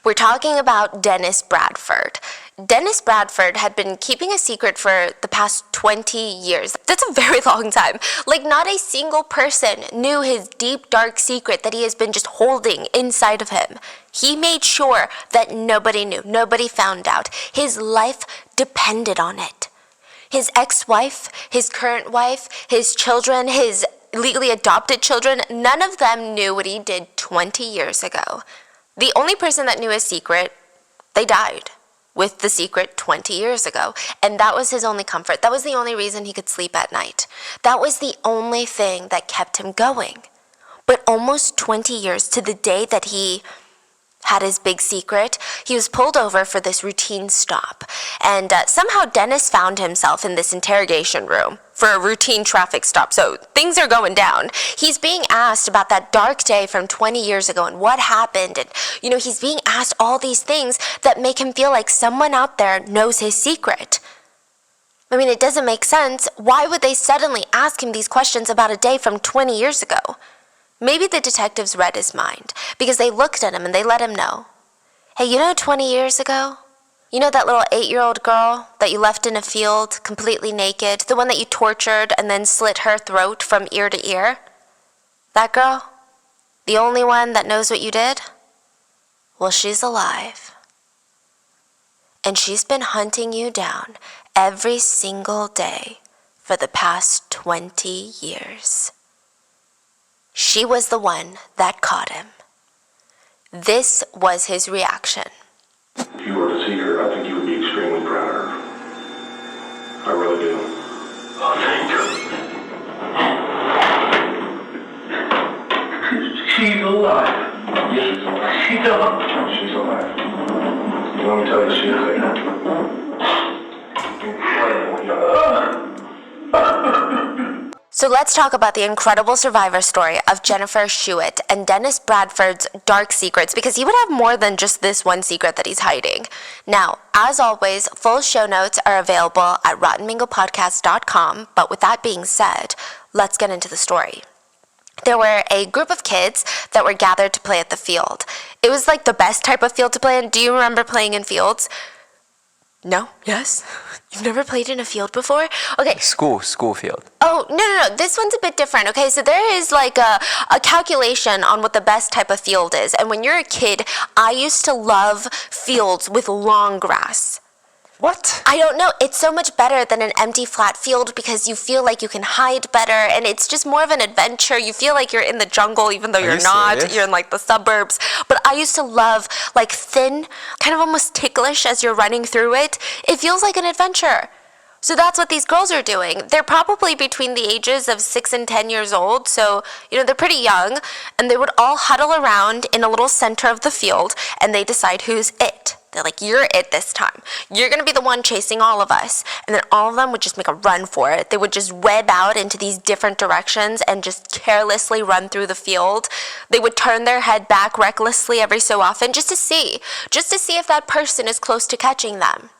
We're talking about Dennis Bradford. Dennis Bradford had been keeping a secret for the past 20 years. That's a very long time. Like, not a single person knew his deep, dark secret that he has been just holding inside of him. He made sure that nobody knew, nobody found out. His life depended on it. His ex-wife, his current wife, his children, his legally adopted children, none of them knew what he did 20 years ago. The only person that knew his secret, they died with the secret 20 years ago. And that was his only comfort. That was the only reason he could sleep at night. That was the only thing that kept him going. But almost 20 years to the day that he had his big secret, he was pulled over for this routine stop. And somehow Dennis found himself in this interrogation room for a routine traffic stop. So things are going down. He's being asked about that dark day from 20 years ago and what happened. And, he's being asked all these things that make him feel like someone out there knows his secret. I mean, it doesn't make sense. Why would they suddenly ask him these questions about a day from 20 years ago? Maybe the detectives read his mind because they looked at him and they let him know. Hey, 20 years ago? That little 8-year-old girl that you left in a field completely naked? The one that you tortured and then slit her throat from ear to ear? That girl? The only one that knows what you did? Well, she's alive. And she's been hunting you down every single day for the past 20 years. She was the one that caught him. This was his reaction. If you were to see her, I think you would be extremely proud of her. I really do. Oh, thank you. She's alive. Yes, she's alive. She's alive. She's alive. Let me tell you, she is So let's talk about the incredible survivor story of Jennifer Schuett and Dennis Bradford's dark secrets, because he would have more than just this one secret that he's hiding. Now, as always, full show notes are available at rottenmangopodcast.com, but with that being said, let's get into the story. There were a group of kids that were gathered to play at the field. It was like the best type of field to play in. Do you remember playing in fields? No? Yes? You've never played in a field before? Okay. School field. Oh, no. This one's a bit different, okay? So there is like a calculation on what the best type of field is. And when you're a kid, I used to love fields with long grass. What? I don't know. It's so much better than an empty flat field because you feel like you can hide better and it's just more of an adventure. You feel like you're in the jungle even though you're not. Serious? You're in like the suburbs. But I used to love like thin, kind of almost ticklish as you're running through it. It feels like an adventure. So that's what these girls are doing. They're probably between the ages of 6 and 10 years old. So, they're pretty young. And they would all huddle around in a little center of the field and they decide who's it. They're like, you're it this time. You're going to be the one chasing all of us. And then all of them would just make a run for it. They would just web out into these different directions and just carelessly run through the field. They would turn their head back recklessly every so often just to see if that person is close to catching them.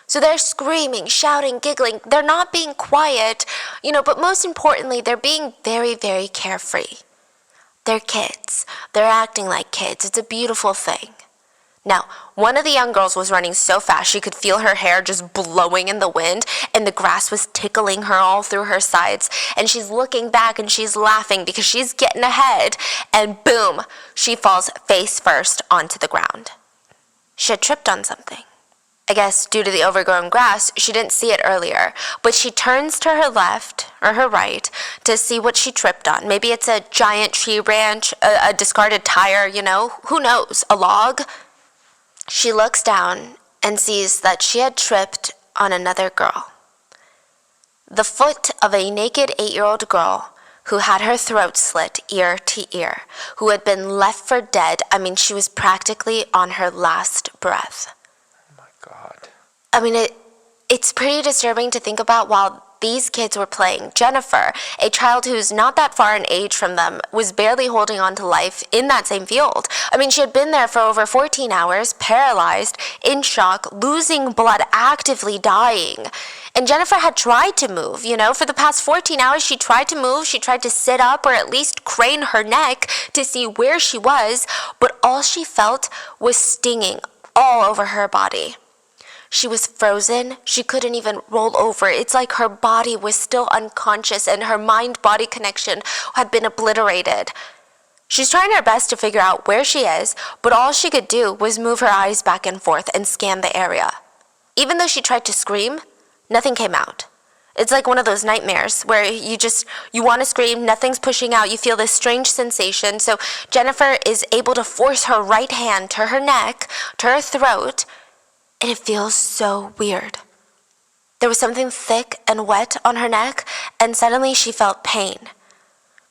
So they're screaming, shouting, giggling. They're not being quiet, but most importantly, they're being very, very carefree. They're kids. They're acting like kids. It's a beautiful thing. Now, one of the young girls was running so fast she could feel her hair just blowing in the wind and the grass was tickling her all through her sides. And she's looking back and she's laughing because she's getting ahead. And boom, she falls face first onto the ground. She had tripped on something. I guess due to the overgrown grass, she didn't see it earlier, but she turns to her left or her right to see what she tripped on. Maybe it's a giant tree branch, a discarded tire, who knows, a log. She looks down and sees that she had tripped on another girl. The foot of a naked 8-year-old girl who had her throat slit ear to ear, who had been left for dead. I mean, she was practically on her last breath. God. I mean, it's pretty disturbing to think about while these kids were playing. Jennifer, a child who's not that far in age from them, was barely holding on to life in that same field. I mean, she had been there for over 14 hours, paralyzed, in shock, losing blood, actively dying. And Jennifer had tried to move, for the past 14 hours, she tried to move, she tried to sit up or at least crane her neck to see where she was, but all she felt was stinging all over her body. She was frozen. She couldn't even roll over. It's like her body was still unconscious and her mind-body connection had been obliterated. She's trying her best to figure out where she is, but all she could do was move her eyes back and forth and scan the area. Even though she tried to scream, nothing came out. It's like one of those nightmares where you want to scream, nothing's pushing out, you feel this strange sensation. So Jennifer is able to force her right hand to her neck, to her throat, and it feels so weird. There was something thick and wet on her neck, and suddenly she felt pain.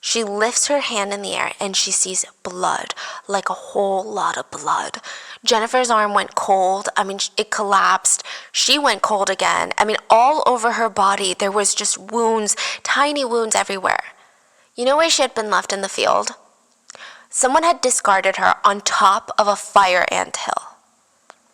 She lifts her hand in the air and she sees blood, like a whole lot of blood. Jennifer's arm went cold. It collapsed. She went cold again. All over her body, there was just wounds, tiny wounds everywhere. You know where she had been left in the field? Someone had discarded her on top of a fire ant hill.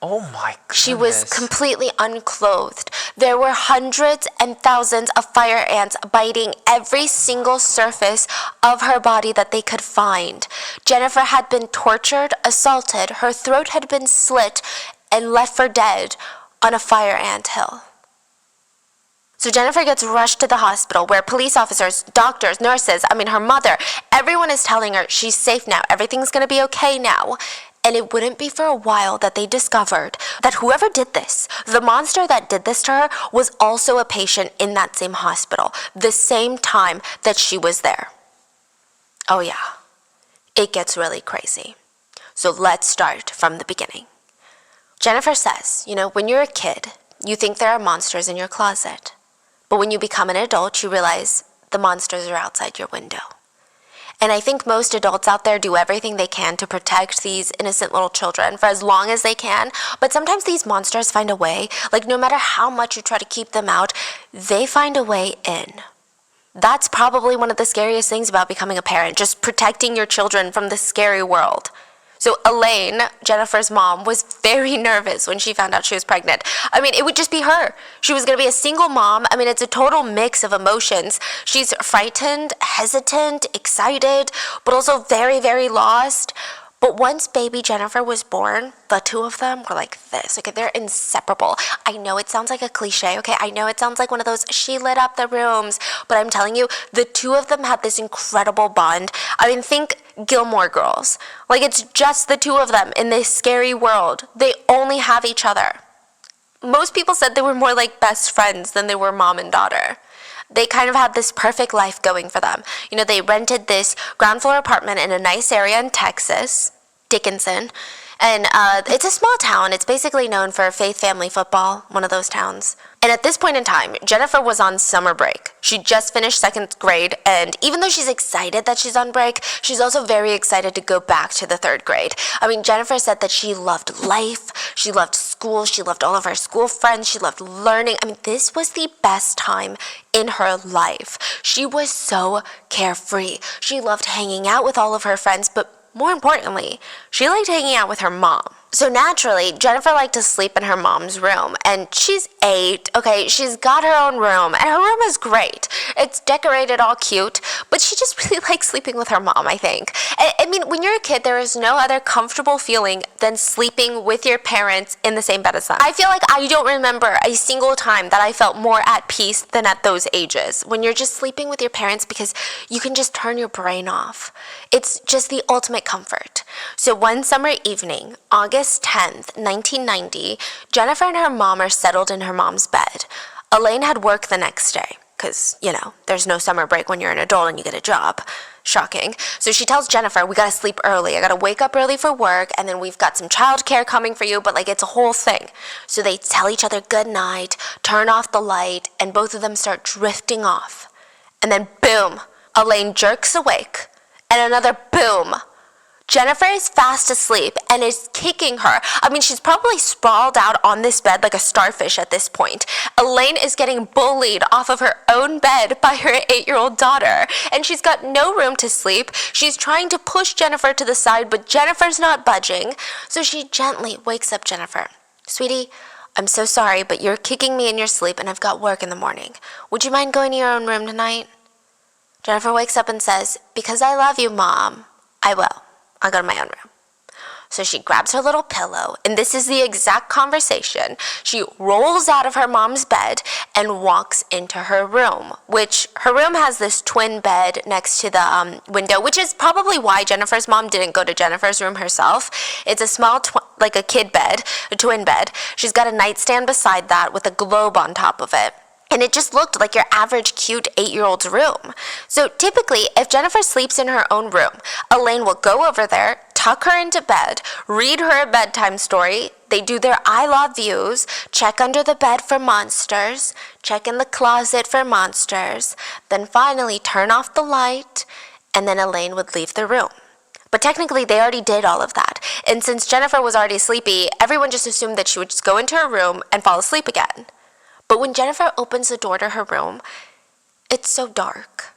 Oh my goodness. She was completely unclothed. There were hundreds and thousands of fire ants biting every single surface of her body that they could find. Jennifer had been tortured, assaulted, her throat had been slit, and left for dead on a fire ant hill. So Jennifer gets rushed to the hospital where police officers, doctors, nurses, her mother, everyone is telling her she's safe now, everything's gonna be okay now. And it wouldn't be for a while that they discovered that whoever did this, the monster that did this to her, was also a patient in that same hospital, the same time that she was there. Oh yeah, it gets really crazy. So let's start from the beginning. Jennifer says, when you're a kid, you think there are monsters in your closet. But when you become an adult, you realize the monsters are outside your window. And I think most adults out there do everything they can to protect these innocent little children for as long as they can. But sometimes these monsters find a way, no matter how much you try to keep them out, they find a way in. That's probably one of the scariest things about becoming a parent, just protecting your children from the scary world. So Elaine, Jennifer's mom, was very nervous when she found out she was pregnant. It would just be her. She was going to be a single mom. It's a total mix of emotions. She's frightened, hesitant, excited, but also very, very lost. But once baby Jennifer was born, the two of them were like this. Okay, they're inseparable. I know it sounds like a cliche, okay? I know it sounds like one of those, she lit up the rooms. But I'm telling you, the two of them had this incredible bond. Think Gilmore Girls. It's just the two of them in this scary world. They only have each other. Most people said they were more like best friends than they were mom and daughter. They kind of had this perfect life going for them. They rented this ground floor apartment in a nice area in Texas, Dickinson, and it's a small town. It's basically known for faith family football, one of those towns. And at this point in time, Jennifer was on summer break. She just finished second grade, and even though she's excited that she's on break, she's also very excited to go back to the third grade. Jennifer said that she loved life, she loved school, she loved all of her school friends, she loved learning. This was the best time in her life. She was so carefree. She loved hanging out with all of her friends, but more importantly, she liked hanging out with her mom. So naturally, Jennifer liked to sleep in her mom's room, and she's 8, okay? She's got her own room, and her room is great. It's decorated all cute, but she just really likes sleeping with her mom, I think. When you're a kid, there is no other comfortable feeling than sleeping with your parents in the same bed as them. I feel like I don't remember a single time that I felt more at peace than at those ages, when you're just sleeping with your parents because you can just turn your brain off. It's just the ultimate comfort. So one summer evening, August 10th, 1990, Jennifer and her mom are settled in her mom's bed. Elaine had work the next day, because, there's no summer break when you're an adult and you get a job. Shocking. So she tells Jennifer, we gotta sleep early. I gotta wake up early for work, and then we've got some childcare coming for you, but it's a whole thing. So they tell each other good night, turn off the light, and both of them start drifting off. And then boom, Elaine jerks awake, and another boom. Jennifer is fast asleep and is kicking her. I mean, she's probably sprawled out on this bed like a starfish at this point. Elaine is getting bullied off of her own bed by her 8-year-old daughter, and she's got no room to sleep. She's trying to push Jennifer to the side, but Jennifer's not budging, so she gently wakes up Jennifer. Sweetie, I'm so sorry, but you're kicking me in your sleep and I've got work in the morning. Would you mind going to your own room tonight? Jennifer wakes up and says, because I love you, Mom, I will. I'll go to my own room. So she grabs her little pillow, and this is the exact conversation. She rolls out of her mom's bed and walks into her room, which her room has this twin bed next to the window, which is probably why Jennifer's mom didn't go to Jennifer's room herself. It's a small, like a kid bed, a twin bed. She's got a nightstand beside that with a globe on top of it. And it just looked like your average cute 8-year-old's room. So typically, if Jennifer sleeps in her own room, Elaine will go over there, tuck her into bed, read her a bedtime story. They do their I love yous, check under the bed for monsters, check in the closet for monsters, then finally turn off the light, and then Elaine would leave the room. But technically, they already did all of that. And since Jennifer was already sleepy, everyone just assumed that she would just go into her room and fall asleep again. But when Jennifer opens the door to her room, it's so dark.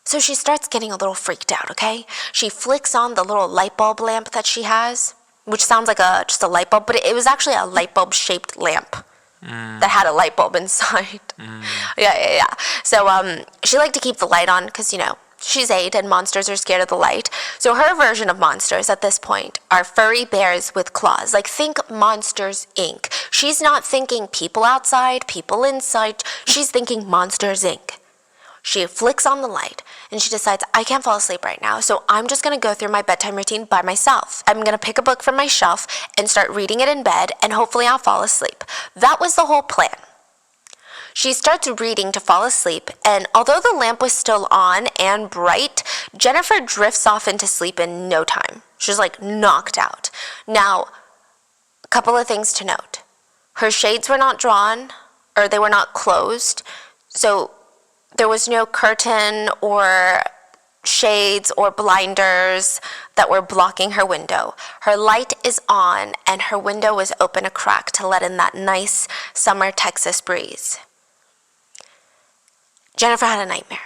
So she starts getting a little freaked out, okay? She flicks on the little light bulb lamp that she has, which sounds like just a light bulb, but it was actually a light bulb shaped lamp that had a light bulb inside. Yeah. So she liked to keep the light on because, she's 8 and monsters are scared of the light. So her version of monsters at this point are furry bears with claws. Like, think Monsters, Inc. She's not thinking people outside, people inside. She's thinking Monsters, Inc. She flicks on the light and she decides, I can't fall asleep right now, so I'm just going to go through my bedtime routine by myself. I'm going to pick a book from my shelf and start reading it in bed, and hopefully I'll fall asleep. That was the whole plan. She starts reading to fall asleep, and although the lamp was still on and bright, Jennifer drifts off into sleep in no time. She's like knocked out. Now, a couple of things to note. Her shades were not drawn, or they were not closed, so there was no curtain or shades or blinders that were blocking her window. Her light is on, and her window was open a crack to let in that nice summer Texas breeze. Jennifer had a nightmare.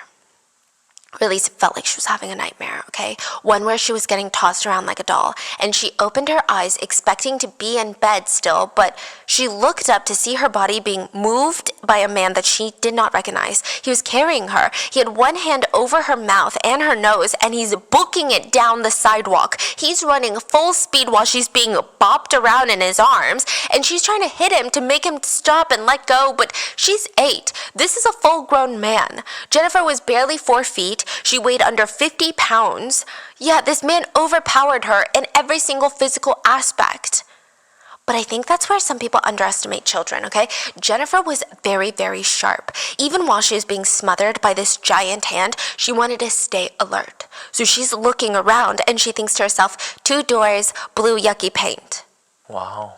Or at least it felt like she was having a nightmare, okay? One where she was getting tossed around like a doll, and she opened her eyes expecting to be in bed still, but she looked up to see her body being moved by a man that she did not recognize. He was carrying her. He had one hand over her mouth and her nose, and he's booking it down the sidewalk. He's running full speed while she's being bopped around in his arms, and she's trying to hit him to make him stop and let go, but she's 8. This is a full-grown man. Jennifer was barely 4 feet. She weighed under 50 pounds. Yeah, this man overpowered her in every single physical aspect. But I think that's where some people underestimate children, okay? Jennifer was very, very sharp. Even while she was being smothered by this giant hand, she wanted to stay alert. So she's looking around and she thinks to herself, 2 doors, blue yucky paint. Wow.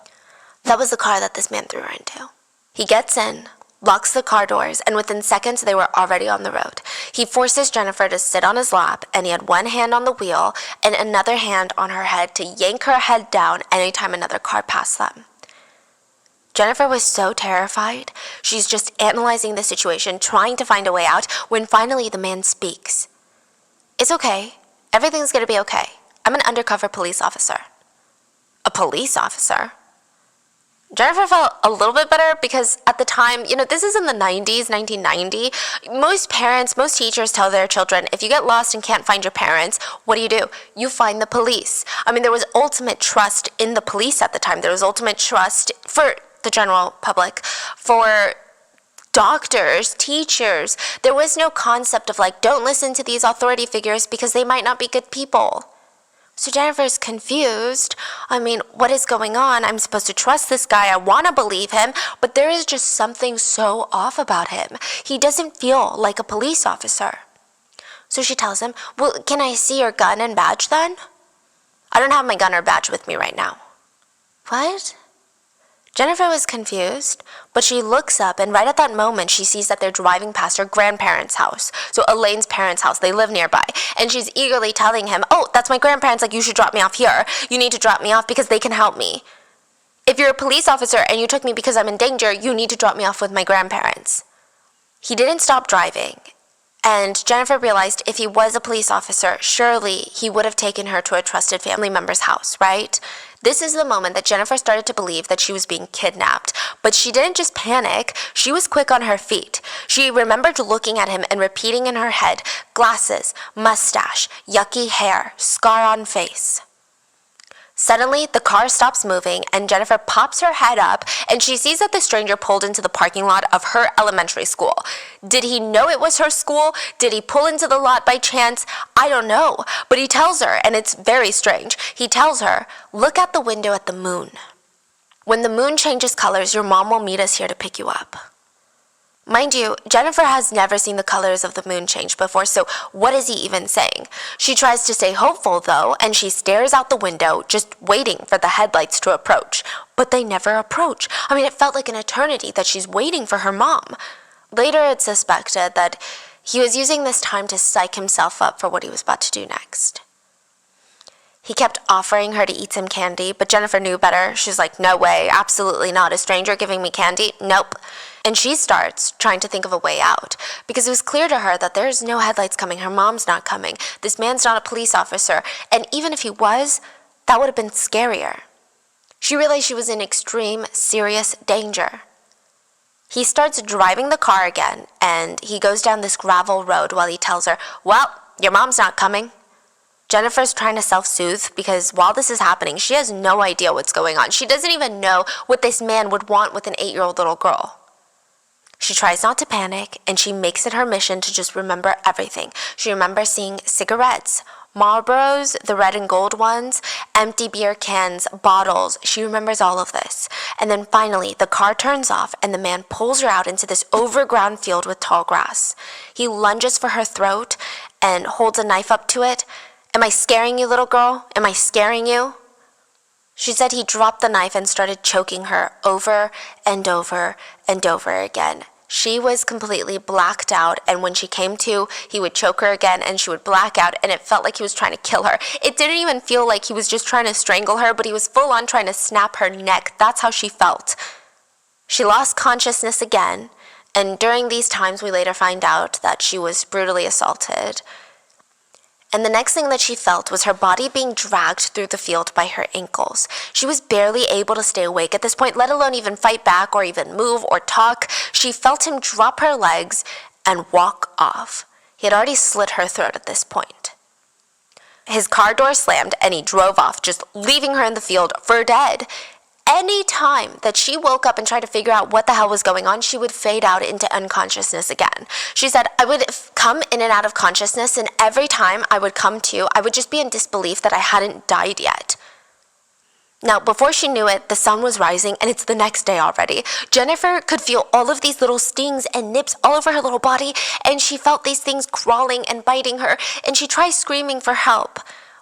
That was the car that this man threw her into. He gets in, locks the car doors, and within seconds they were already on the road. He forces Jennifer to sit on his lap, and he had one hand on the wheel and another hand on her head to yank her head down anytime another car passed them. Jennifer was so terrified. She's just analyzing the situation, trying to find a way out, when finally the man speaks. It's okay. Everything's gonna be okay. I'm an undercover police officer. A police officer? Jennifer felt a little bit better because at the time, this is in the 90s, 1990. Most parents, most teachers tell their children, if you get lost and can't find your parents, what do? You find the police. I mean, there was ultimate trust in the police at the time. There was ultimate trust for the general public, for doctors, teachers. There was no concept of don't listen to these authority figures because they might not be good people. So Jennifer's confused. I mean, what is going on? I'm supposed to trust this guy. I want to believe him, but there is just something so off about him. He doesn't feel like a police officer. So she tells him, well, can I see your gun and badge then? I don't have my gun or badge with me right now. What? Jennifer was confused, but she looks up, and right at that moment, she sees that they're driving past her grandparents' house. So Elaine's parents' house, they live nearby. And she's eagerly telling him, oh, that's my grandparents, like, you should drop me off here. You need to drop me off because they can help me. If you're a police officer and you took me because I'm in danger, you need to drop me off with my grandparents. He didn't stop driving. And Jennifer realized if he was a police officer, surely he would have taken her to a trusted family member's house, right? This is the moment that Jennifer started to believe that she was being kidnapped. But she didn't just panic, she was quick on her feet. She remembered looking at him and repeating in her head, glasses, mustache, yucky hair, scar on face. Suddenly, the car stops moving, and Jennifer pops her head up, and she sees that the stranger pulled into the parking lot of her elementary school. Did he know it was her school? Did he pull into the lot by chance? I don't know, but he tells her, and it's very strange. He tells her, look out the window at the moon. When the moon changes colors, your mom will meet us here to pick you up. Mind you, Jennifer has never seen the colors of the moon change before, so what is he even saying? She tries to stay hopeful, though, and she stares out the window, just waiting for the headlights to approach. But they never approach. I mean, it felt like an eternity that she's waiting for her mom. Later, it's suspected that he was using this time to psych himself up for what he was about to do next. He kept offering her to eat some candy, but Jennifer knew better. She's like, no way, absolutely not. A stranger giving me candy? Nope. And she starts trying to think of a way out, because it was clear to her that there's no headlights coming, her mom's not coming, this man's not a police officer, and even if he was, that would have been scarier. She realized she was in extreme, serious danger. He starts driving the car again, and he goes down this gravel road while he tells her, well, your mom's not coming. Jennifer's trying to self-soothe because while this is happening, she has no idea what's going on. She doesn't even know what this man would want with an 8-year-old little girl. She tries not to panic, and she makes it her mission to just remember everything. She remembers seeing cigarettes, Marlboros, the red and gold ones, empty beer cans, bottles. She remembers all of this. And then finally, the car turns off, and the man pulls her out into this overgrown field with tall grass. He lunges for her throat and holds a knife up to it. Am I scaring you, little girl? Am I scaring you? She said he dropped the knife and started choking her over and over and over again. She was completely blacked out, and when she came to, he would choke her again, and she would black out, and it felt like he was trying to kill her. It didn't even feel like he was just trying to strangle her, but he was full on trying to snap her neck. That's how she felt. She lost consciousness again, and during these times we later find out that she was brutally assaulted. And the next thing that she felt was her body being dragged through the field by her ankles. She was barely able to stay awake at this point, let alone even fight back or even move or talk. She felt him drop her legs and walk off. He had already slit her throat at this point. His car door slammed and he drove off, just leaving her in the field for dead. Any time that she woke up and tried to figure out what the hell was going on, she would fade out into unconsciousness again. She said, I would come in and out of consciousness, and every time I would come to, I would just be in disbelief that I hadn't died yet. Now, before she knew it, the sun was rising, and it's the next day already. Jennifer could feel all of these little stings and nips all over her little body, and she felt these things crawling and biting her, and she tries screaming for help.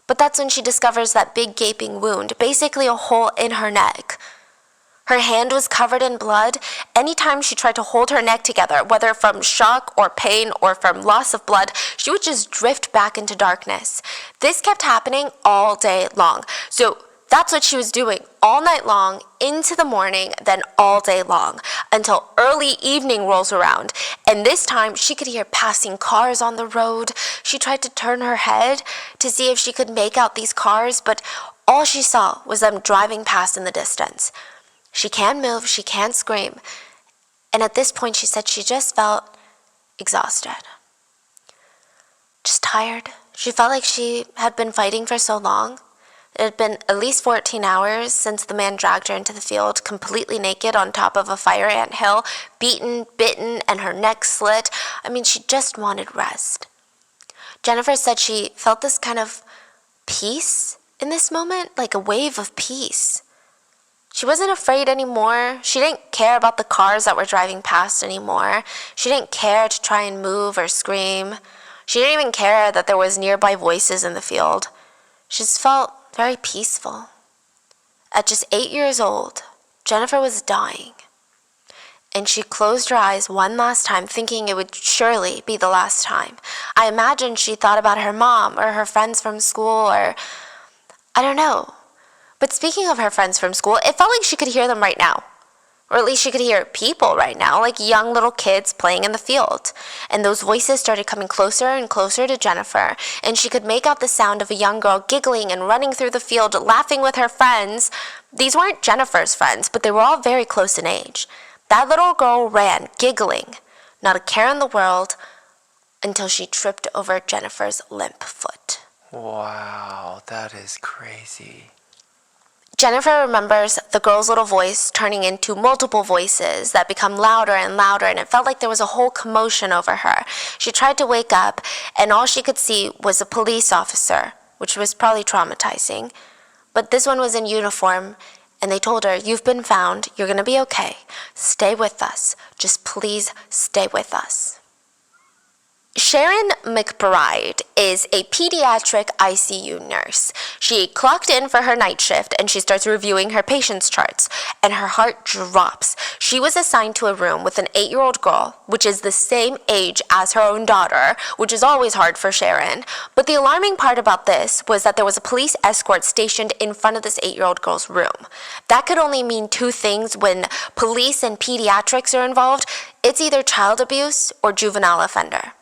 But that's when she discovers that big gaping wound, basically a hole in her neck. Her hand was covered in blood. Anytime she tried to hold her neck together, whether from shock or pain or from loss of blood, she would just drift back into darkness. This kept happening all day long. So that's what she was doing all night long, into the morning, then all day long, until early evening rolls around. And this time, she could hear passing cars on the road. She tried to turn her head to see if she could make out these cars, but all she saw was them driving past in the distance. She can't move, she can't scream. And at this point, she said she just felt exhausted. Just tired. She felt like she had been fighting for so long. It had been at least 14 hours since the man dragged her into the field, completely naked on top of a fire ant hill, beaten, bitten, and her neck slit. I mean, she just wanted rest. Jennifer said she felt this kind of peace in this moment, like a wave of peace. She wasn't afraid anymore. She didn't care about the cars that were driving past anymore. She didn't care to try and move or scream. She didn't even care that there was nearby voices in the field. She just felt very peaceful. At just 8 years old, Jennifer was dying. And she closed her eyes one last time, thinking it would surely be the last time. I imagine she thought about her mom or her friends from school, or I don't know. But speaking of her friends from school, it felt like she could hear them right now. Or at least she could hear people right now, like young little kids playing in the field. And those voices started coming closer and closer to Jennifer, and she could make out the sound of a young girl giggling and running through the field, laughing with her friends. These weren't Jennifer's friends, but they were all very close in age. That little girl ran, giggling, not a care in the world, until she tripped over Jennifer's limp foot. Wow, that is crazy. Jennifer remembers the girl's little voice turning into multiple voices that become louder and louder, and it felt like there was a whole commotion over her. She tried to wake up, and all she could see was a police officer, which was probably traumatizing. But this one was in uniform, and they told her, "You've been found. You're going to be okay. Stay with us. Just please stay with us." Sharon McBride is a pediatric ICU nurse. She clocked in for her night shift and she starts reviewing her patient's charts, and her heart drops. She was assigned to a room with an 8-year-old girl, which is the same age as her own daughter, which is always hard for Sharon. But the alarming part about this was that there was a police escort stationed in front of this 8-year-old girl's room. That could only mean two things when police and pediatrics are involved. It's either child abuse or juvenile offender.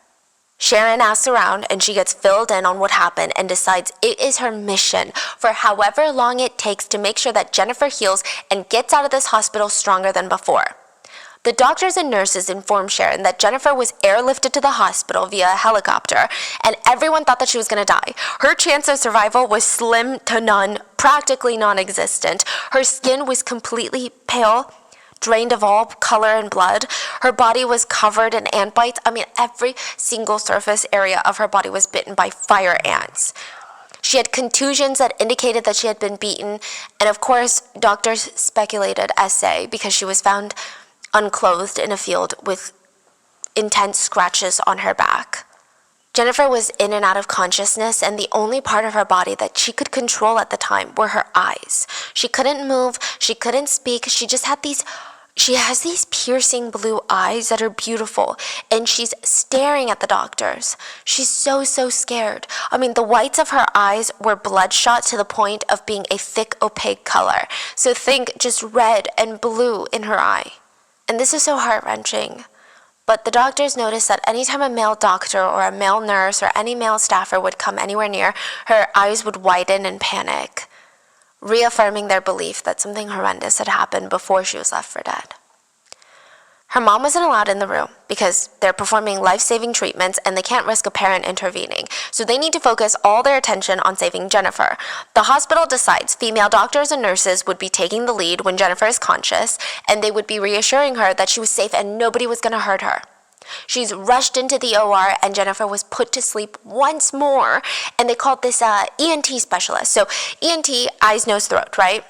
Sharon asks around, and she gets filled in on what happened and decides it is her mission for however long it takes to make sure that Jennifer heals and gets out of this hospital stronger than before. The doctors and nurses informed Sharon that Jennifer was airlifted to the hospital via a helicopter, and everyone thought that she was going to die. Her chance of survival was slim to none, practically non-existent. Her skin was completely pale, drained of all color and blood. Her body was covered in ant bites. I mean, every single surface area of her body was bitten by fire ants. She had contusions that indicated that she had been beaten, and of course, doctors speculated SA because she was found unclothed in a field with intense scratches on her back. Jennifer was in and out of consciousness, and the only part of her body that she could control at the time were her eyes. She couldn't move, she couldn't speak, she has these piercing blue eyes that are beautiful, and she's staring at the doctors. She's so scared. I mean, the whites of her eyes were bloodshot to the point of being a thick, opaque color. So think just red and blue in her eye. And this is so heart-wrenching. But the doctors noticed that anytime a male doctor or a male nurse or any male staffer would come anywhere near, her eyes would widen and panic, reaffirming their belief that something horrendous had happened before she was left for dead. Her mom wasn't allowed in the room because they're performing life-saving treatments and they can't risk a parent intervening, so they need to focus all their attention on saving Jennifer. The hospital decides female doctors and nurses would be taking the lead when Jennifer is conscious, and they would be reassuring her that she was safe and nobody was going to hurt her. She's rushed into the OR, and Jennifer was put to sleep once more, and they called this ENT specialist. So ENT, eyes, nose, throat, right?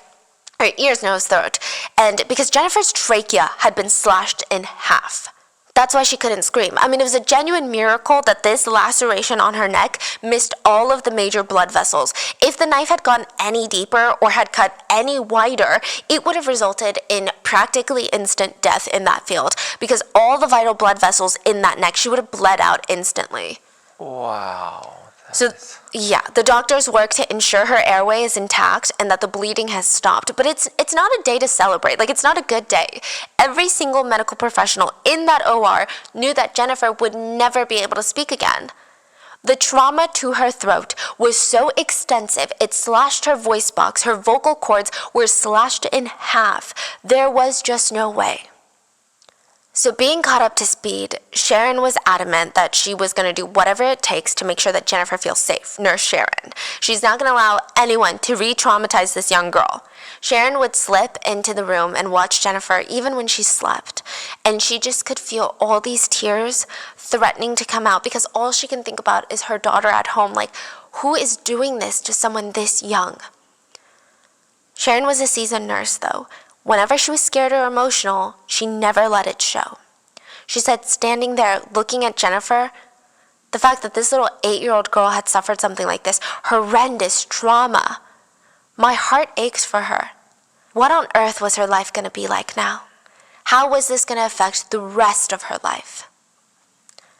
Or ears, nose, throat. And because Jennifer's trachea had been slashed in half. That's why she couldn't scream. I mean, it was a genuine miracle that this laceration on her neck missed all of the major blood vessels. If the knife had gone any deeper or had cut any wider, it would have resulted in practically instant death in that field, because all the vital blood vessels in that neck, she would have bled out instantly. Wow. So, yeah, the doctors work to ensure her airway is intact and that the bleeding has stopped. But it's not a day to celebrate. Like, it's not a good day. Every single medical professional in that OR knew that Jennifer would never be able to speak again. The trauma to her throat was so extensive, it slashed her voice box. Her vocal cords were slashed in half. There was just no way. So being caught up to speed, Sharon was adamant that she was going to do whatever it takes to make sure that Jennifer feels safe. Nurse Sharon. She's not going to allow anyone to re-traumatize this young girl. Sharon would slip into the room and watch Jennifer even when she slept. And she just could feel all these tears threatening to come out, because all she can think about is her daughter at home. Like, who is doing this to someone this young? Sharon was a seasoned nurse, though. Whenever she was scared or emotional, she never let it show. She said standing there looking at Jennifer, the fact that this little 8-year-old girl had suffered something like this, horrendous trauma, my heart aches for her. what on earth was her life going to be like now? How was this going to affect the rest of her life?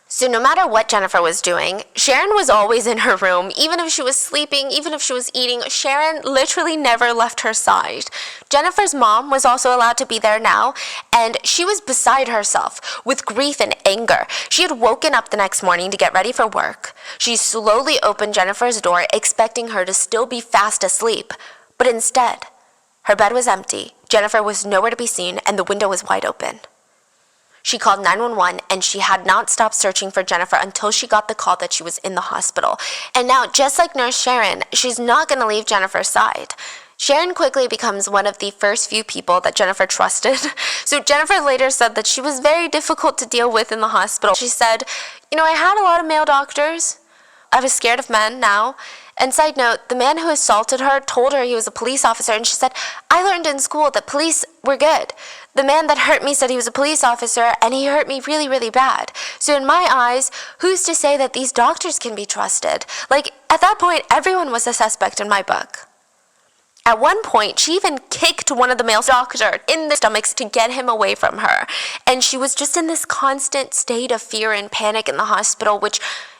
So no matter what Jennifer was doing, Sharon was always in her room. Even if she was sleeping, even if she was eating, Sharon literally never left her side. Jennifer's mom was also allowed to be there now, and she was beside herself with grief and anger. She had woken up the next morning to get ready for work. She slowly opened Jennifer's door, expecting her to still be fast asleep. But instead, her bed was empty, Jennifer was nowhere to be seen, and the window was wide open. She called 911, and she had not stopped searching for Jennifer until she got the call that she was in the hospital. And now, just like Nurse Sharon, she's not going to leave Jennifer's side. Sharon quickly becomes one of the first few people that Jennifer trusted. So Jennifer later said that she was very difficult to deal with in the hospital. She said, I had a lot of male doctors. I was scared of men now. And side note, the man who assaulted her told her he was a police officer, and she said, I learned in school that police were good. The man that hurt me said he was a police officer, and he hurt me really, really bad. So in my eyes, who's to say that these doctors can be trusted? At that point, everyone was a suspect in my book. At one point, she even kicked one of the male doctors in the stomachs to get him away from her. And she was just in this constant state of fear and panic in the hospital, which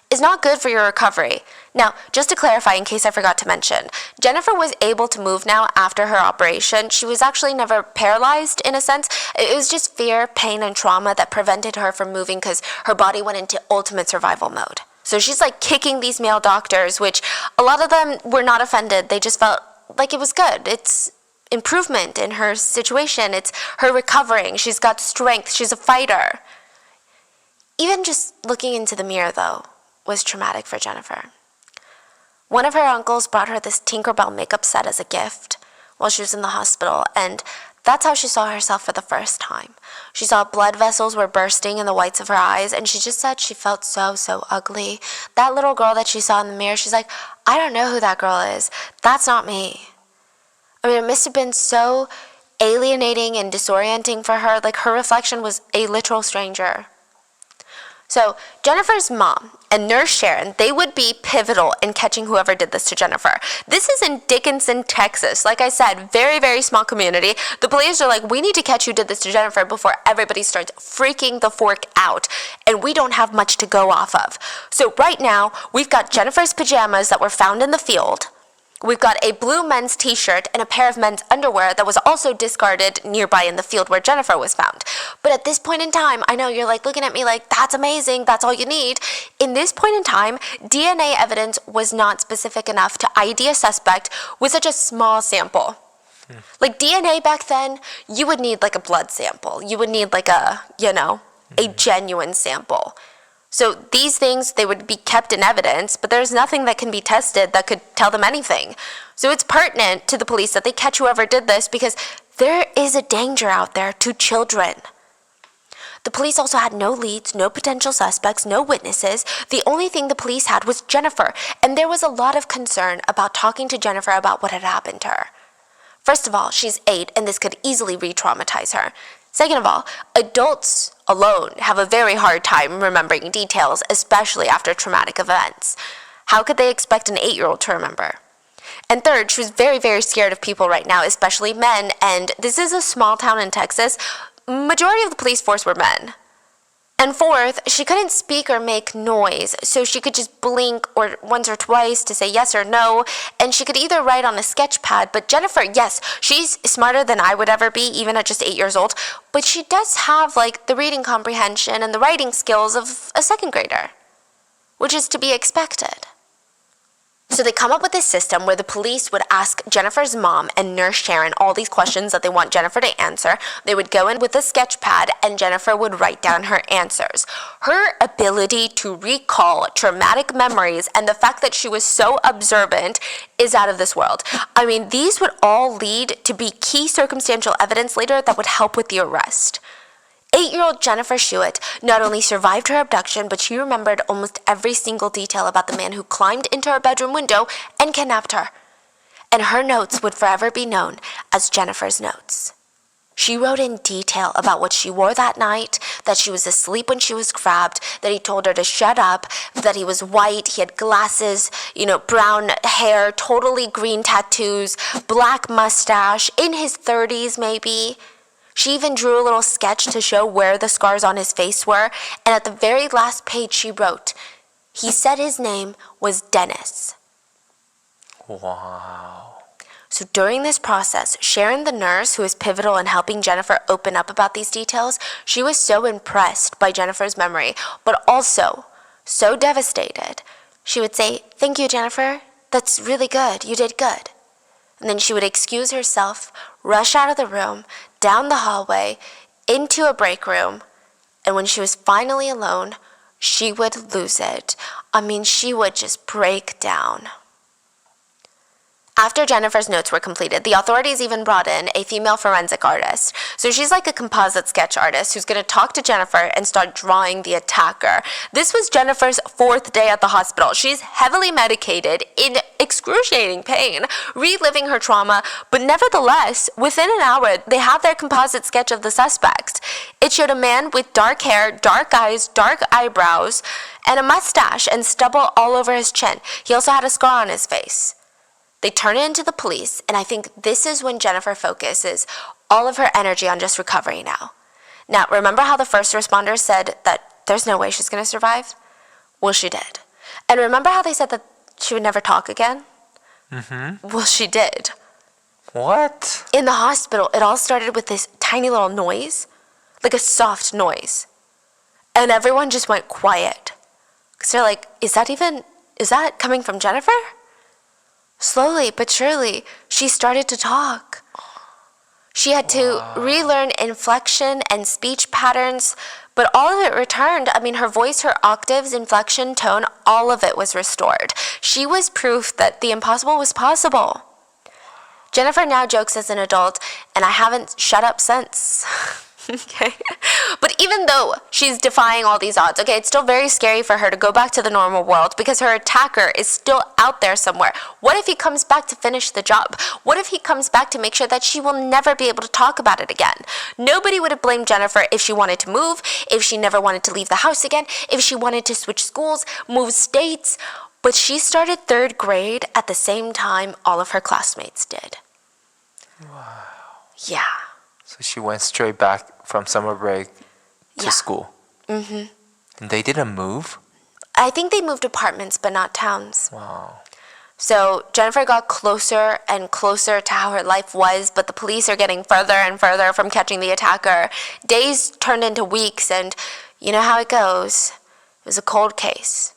is not good for your recovery. Now, just to clarify in case I forgot to mention, Jennifer was able to move now after her operation. She was actually never paralyzed in a sense. It was just fear, pain, and trauma that prevented her from moving because her body went into ultimate survival mode. So she's kicking these male doctors, which a lot of them were not offended. They just felt like it was good. It's improvement in her situation. It's her recovering. She's got strength. She's a fighter. Even just looking into the mirror, though, was traumatic for Jennifer. One of her uncles brought her this Tinkerbell makeup set as a gift while she was in the hospital, and that's how she saw herself for the first time. She saw blood vessels were bursting in the whites of her eyes, and she just said she felt so, so ugly. That little girl that she saw in the mirror, she's like, I don't know who that girl is. That's not me. It must have been so alienating and disorienting for her. Her reflection was a literal stranger. So Jennifer's mom and Nurse Sharon, they would be pivotal in catching whoever did this to Jennifer. This is in Dickinson, Texas. Like I said, very, very small community. The police are like, we need to catch who did this to Jennifer before everybody starts freaking the fork out. And we don't have much to go off of. So right now, we've got Jennifer's pajamas that were found in the field. We've got a blue men's t-shirt and a pair of men's underwear that was also discarded nearby in the field where Jennifer was found. But at this point in time, I know you're looking at me like, that's amazing, that's all you need. In this point in time, DNA evidence was not specific enough to ID a suspect with such a small sample. DNA back then, you would need a blood sample. You would need a genuine sample. So these things, they would be kept in evidence, but there's nothing that can be tested that could tell them anything. So it's pertinent to the police that they catch whoever did this because there is a danger out there to children. The police also had no leads, no potential suspects, no witnesses. The only thing the police had was Jennifer, and there was a lot of concern about talking to Jennifer about what had happened to her. First of all, she's 8, and this could easily re-traumatize her. Second of all, adults alone have a very hard time remembering details, especially after traumatic events. How could they expect an 8-year-old to remember? And third, she was very, very scared of people right now, especially men, and this is a small town in Texas. Majority of the police force were men. And fourth, she couldn't speak or make noise, so she could just blink once or twice to say yes or no, and she could either write on a sketch pad, but Jennifer, yes, she's smarter than I would ever be, even at just 8 years old, but she does have, the reading comprehension and the writing skills of a second grader, which is to be expected. So they come up with this system where the police would ask Jennifer's mom and Nurse Sharon all these questions that they want Jennifer to answer. They would go in with a sketch pad and Jennifer would write down her answers. Her ability to recall traumatic memories and the fact that she was so observant is out of this world. These would all lead to be key circumstantial evidence later that would help with the arrest. 8-year-old Jennifer Schuett not only survived her abduction, but she remembered almost every single detail about the man who climbed into her bedroom window and kidnapped her. And her notes would forever be known as Jennifer's notes. She wrote in detail about what she wore that night, that she was asleep when she was grabbed, that he told her to shut up, that he was white, he had glasses, brown hair, totally green tattoos, black mustache, in his 30s maybe. She even drew a little sketch to show where the scars on his face were, and at the very last page she wrote, he said his name was Dennis. Wow. So during this process, Sharon, the nurse who was pivotal in helping Jennifer open up about these details, she was so impressed by Jennifer's memory, but also so devastated. She would say, "Thank you, Jennifer. That's really good. You did good." And then she would excuse herself, rush out of the room, down the hallway, into a break room, and when she was finally alone, she would lose it. I mean, she would just break down. After Jennifer's notes were completed, the authorities even brought in a female forensic artist. So she's like a composite sketch artist who's going to talk to Jennifer and start drawing the attacker. This was Jennifer's 4th day at the hospital. She's heavily medicated, in excruciating pain, reliving her trauma, but nevertheless, within an hour, they have their composite sketch of the suspects. It showed a man with dark hair, dark eyes, dark eyebrows, and a mustache and stubble all over his chin. He also had a scar on his face. They turn it into the police, and I think this is when Jennifer focuses all of her energy on just recovery now. Now, remember how the first responders said that there's no way she's going to survive? Well, she did. And remember how they said that she would never talk again? Mm-hmm. Well, she did. What? In the hospital, it all started with this tiny little noise, like a soft noise. And everyone just went quiet. Because they're like, is that coming from Jennifer? Slowly but surely, she started to talk. She had to relearn inflection and speech patterns, but all of it returned. I mean, her voice, her octaves, inflection, tone, all of it was restored. She was proof that the impossible was possible. Jennifer now jokes as an adult, and I haven't shut up since. Okay. But even though she's defying all these odds, okay, it's still very scary for her to go back to the normal world because her attacker is still out there somewhere. What if he comes back to finish the job? What if he comes back to make sure that she will never be able to talk about it again? Nobody would have blamed Jennifer if she wanted to move, if she never wanted to leave the house again, if she wanted to switch schools, move states. But she started 3rd grade at the same time all of her classmates did. Wow. Yeah. So she went straight back from summer break to school. Mm-hmm. And they didn't move? I think they moved apartments, but not towns. Wow. So Jennifer got closer and closer to how her life was, but the police are getting further and further from catching the attacker. Days turned into weeks, and you know how it goes. It was a cold case.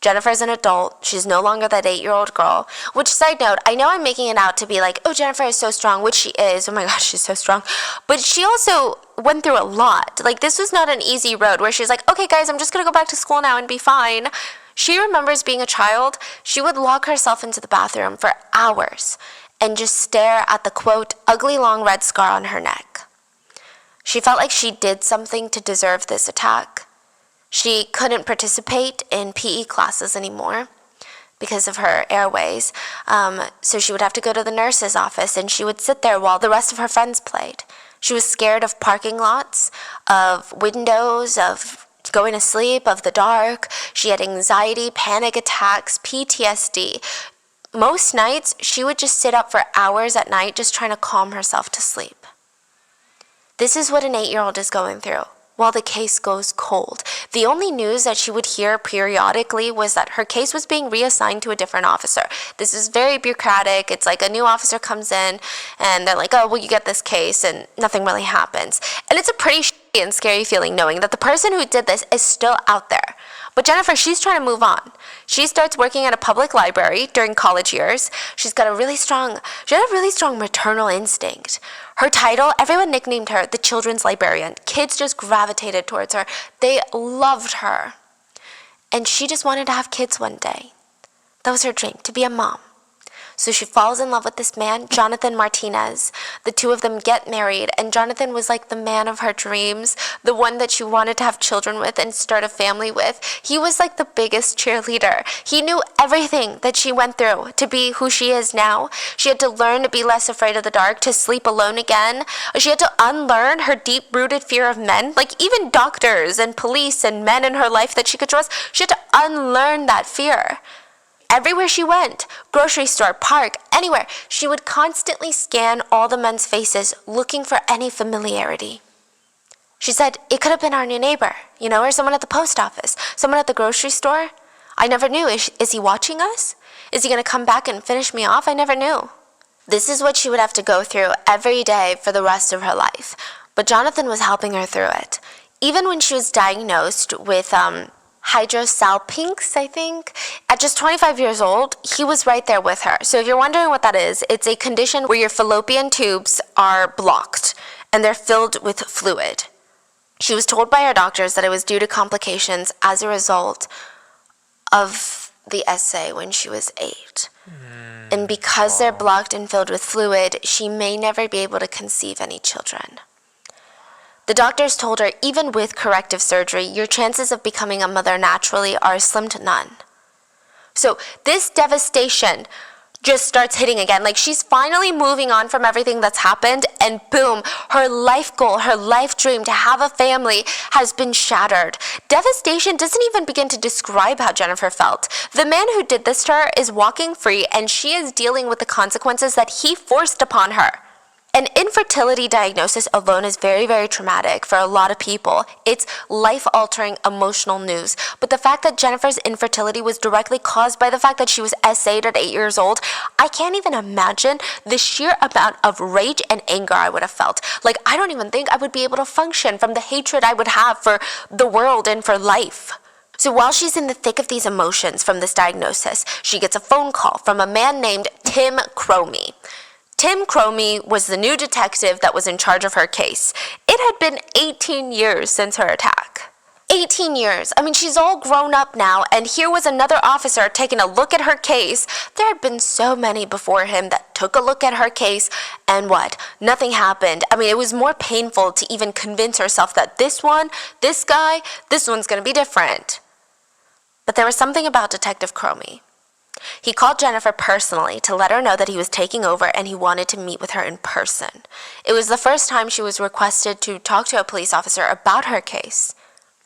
Jennifer's an adult. She's no longer that 8-year-old girl. Which, side note, I know I'm making it out to be like, oh, Jennifer is so strong, which she is. Oh my gosh, she's so strong. But she also went through a lot. Like, this was not an easy road where she's like, okay, guys, I'm just going to go back to school now and be fine. She remembers being a child. She would lock herself into the bathroom for hours and just stare at the, quote, ugly long red scar on her neck. She felt like she did something to deserve this attack. She couldn't participate in PE classes anymore because of her airways. So she would have to go to the nurse's office, and she would sit there while the rest of her friends played. She was scared of parking lots, of windows, of going to sleep, of the dark. She had anxiety, panic attacks, PTSD. Most nights, she would just sit up for hours at night just trying to calm herself to sleep. This is what an 8-year-old is going through while the case goes cold. The only news that she would hear periodically was that her case was being reassigned to a different officer. This is very bureaucratic. It's like a new officer comes in and they're like, oh, well, you get this case, and nothing really happens. And it's a pretty shitty and scary feeling knowing that the person who did this is still out there. But Jennifer, she's trying to move on. She starts working at a public library during college years. She had a really strong maternal instinct. Her title, everyone nicknamed her the children's librarian. Kids just gravitated towards her. They loved her. And she just wanted to have kids one day. That was her dream, to be a mom. So she falls in love with this man, Jonathan Martinez. The two of them get married, and Jonathan was like the man of her dreams, the one that she wanted to have children with and start a family with. He was like the biggest cheerleader. He knew everything that she went through to be who she is now. She had to learn to be less afraid of the dark, to sleep alone again. She had to unlearn her deep-rooted fear of men, like even doctors and police and men in her life that she could trust. She had to unlearn that fear. Everywhere she went, grocery store, park, anywhere, she would constantly scan all the men's faces looking for any familiarity. She said, it could have been our new neighbor, or someone at the post office, someone at the grocery store. I never knew. Is he watching us? Is he going to come back and finish me off? I never knew. This is what she would have to go through every day for the rest of her life. But Jonathan was helping her through it. Even when she was diagnosed with hydrosalpinx, I think. At just 25 years old, he was right there with her. So if you're wondering what that is, it's a condition where your fallopian tubes are blocked and they're filled with fluid. She was told by her doctors that it was due to complications as a result of the SA when she was 8. And because they're blocked and filled with fluid, she may never be able to conceive any children. The doctors told her, even with corrective surgery, your chances of becoming a mother naturally are slim to none. So this devastation just starts hitting again. Like she's finally moving on from everything that's happened, and boom, her life goal, her life dream to have a family has been shattered. Devastation doesn't even begin to describe how Jennifer felt. The man who did this to her is walking free, and she is dealing with the consequences that he forced upon her. An infertility diagnosis alone is very, very traumatic for a lot of people. It's life-altering emotional news. But the fact that Jennifer's infertility was directly caused by the fact that she was SA'd at 8 years old, I can't even imagine the sheer amount of rage and anger I would have felt. Like, I don't even think I would be able to function from the hatred I would have for the world and for life. So while she's in the thick of these emotions from this diagnosis, she gets a phone call from a man named Tim Cromie. Tim Cromie was the new detective that was in charge of her case. It had been 18 years since her attack. 18 years. I mean, she's all grown up now, and here was another officer taking a look at her case. There had been so many before him that took a look at her case, and what? Nothing happened. I mean, it was more painful to even convince herself that this one's gonna be different. But there was something about Detective Cromie. He called Jennifer personally to let her know that he was taking over and he wanted to meet with her in person. It was the first time she was requested to talk to a police officer about her case.